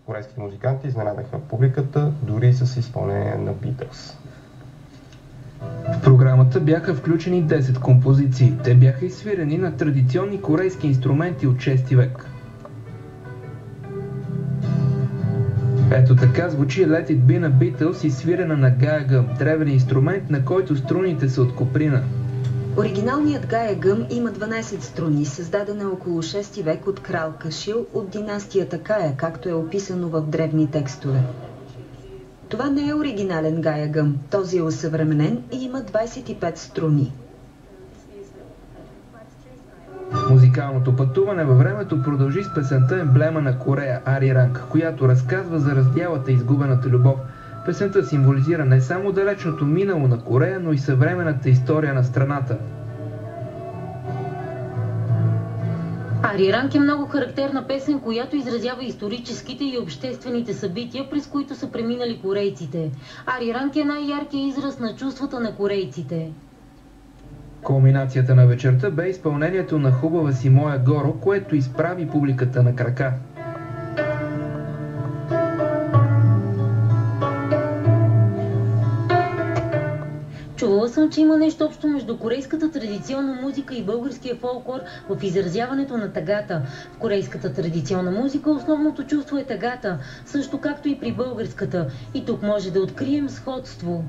корейските музиканти изненадаха публиката, дори с изпълнение на Beatles. В програмата бяха включени 10 композиции. Те бяха изсвирени на традиционни корейски инструменти от 6 век. Ето така звучи Let It Be на Beatles, изсвирена на гаягъм, древен инструмент, на който струните са от коприна. Оригиналният гаягъм има 12 струни, създадена около 6 век от крал Кашил от династията Кая, както е описано в древни текстове. Това не е оригинален гаягъм, този е осъвременен и има 25 струни. Музикалното пътуване във времето продължи с песента емблема на Корея Ари Ранг, която разказва за раздялата и изгубената любов. Песента символизира не само далечното минало на Корея, но и съвременната история на страната. Ари Ранг е много характерна песен, която изразява историческите и обществените събития, през които са преминали корейците. Ари Ранг е най-яркият израз на чувствата на корейците. Кулминацията на вечерта бе изпълнението на Хубава си моя горо, което изправи публиката на крака. Чувала съм, че има нещо общо между корейската традиционна музика и българския фолклор в изразяването на тъгата. В корейската традиционна музика основното чувство е тъгата, също както и при българската. И тук може да открием сходство.